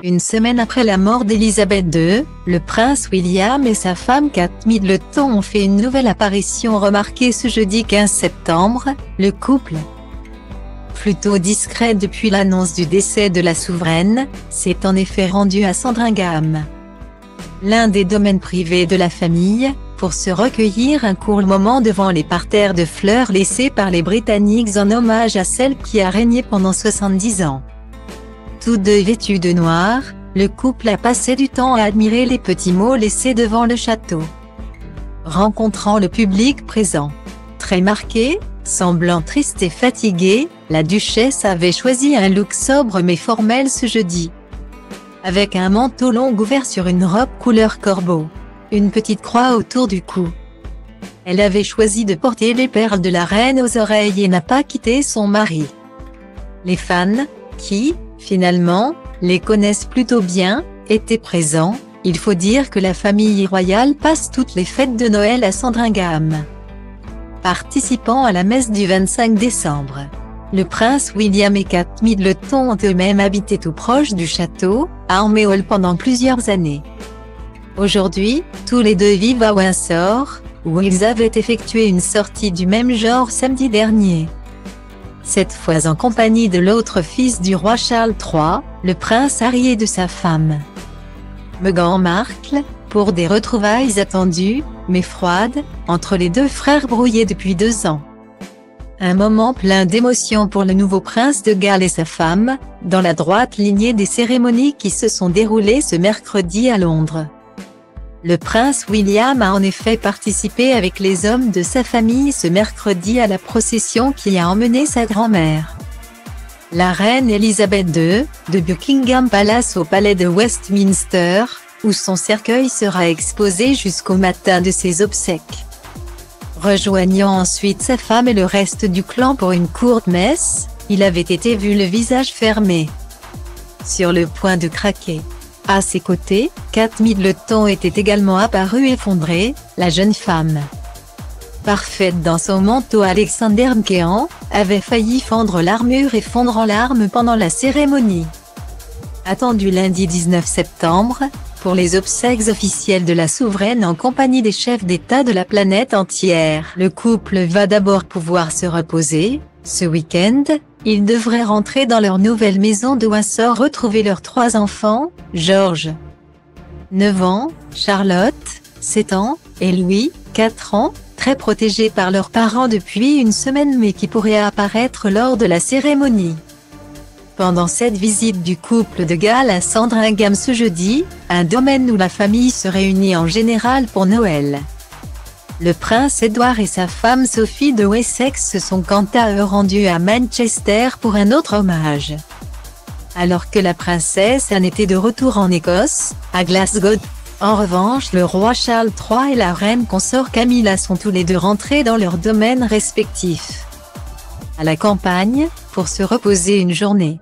Une semaine après la mort d'Élisabeth II, le prince William et sa femme Kate Middleton ont fait une nouvelle apparition remarquée ce jeudi 15 septembre, le couple, plutôt discret depuis l'annonce du décès de la souveraine, s'est en effet rendu à Sandringham, l'un des domaines privés de la famille, pour se recueillir un court moment devant les parterres de fleurs laissés par les Britanniques en hommage à celle qui a régné pendant 70 ans. Tous deux vêtus de noir, le couple a passé du temps à admirer les petits mots laissés devant le château. Rencontrant le public présent, très marqué, semblant triste et fatiguée, la duchesse avait choisi un look sobre mais formel ce jeudi. Avec un manteau long ouvert sur une robe couleur corbeau, une petite croix autour du cou. Elle avait choisi de porter les perles de la reine aux oreilles et n'a pas quitté son mari. Les fans, qui, finalement, les connaissent plutôt bien, étaient présents. Il faut dire que la famille royale passe toutes les fêtes de Noël à Sandringham. Participant à la messe du 25 décembre, le prince William et Kate Middleton ont eux-mêmes habité tout proche du château, à Harmleool pendant plusieurs années. Aujourd'hui, tous les deux vivent à Windsor, où ils avaient effectué une sortie du même genre samedi dernier. Cette fois en compagnie de l'autre fils du roi Charles III, le prince Harry et de sa femme, Meghan Markle, pour des retrouvailles attendues, mais froides, entre les deux frères brouillés depuis 2 ans. Un moment plein d'émotion pour le nouveau prince de Galles et sa femme, dans la droite lignée des cérémonies qui se sont déroulées ce mercredi à Londres. Le prince William a en effet participé avec les hommes de sa famille ce mercredi à la procession qui a emmené sa grand-mère, la reine Élisabeth II, de Buckingham Palace au palais de Westminster, où son cercueil sera exposé jusqu'au matin de ses obsèques. Rejoignant ensuite sa femme et le reste du clan pour une courte messe, il avait été vu le visage fermé, sur le point de craquer. À ses côtés, Kate Middleton était également apparue effondrée, la jeune femme, parfaite dans son manteau Alexander McQueen, avait failli fendre l'armure et fondre en larmes pendant la cérémonie. Attendu lundi 19 septembre, pour les obsèques officielles de la souveraine en compagnie des chefs d'État de la planète entière. Le couple va d'abord pouvoir se reposer. Ce week-end, ils devraient rentrer dans leur nouvelle maison de Windsor retrouver leurs 3 enfants, George, 9 ans, Charlotte, 7 ans, et Louis, 4 ans, très protégés par leurs parents depuis une semaine mais qui pourraient apparaître lors de la cérémonie. Pendant cette visite du couple de Galles à Sandringham ce jeudi, un domaine où la famille se réunit en général pour Noël, le prince Édouard et sa femme Sophie de Wessex se sont quant à eux rendus à Manchester pour un autre hommage. Alors que la princesse Anne était de retour en Écosse, à Glasgow. En revanche, le roi Charles III et la reine consort Camilla sont tous les deux rentrés dans leurs domaines respectifs, à la campagne, pour se reposer une journée.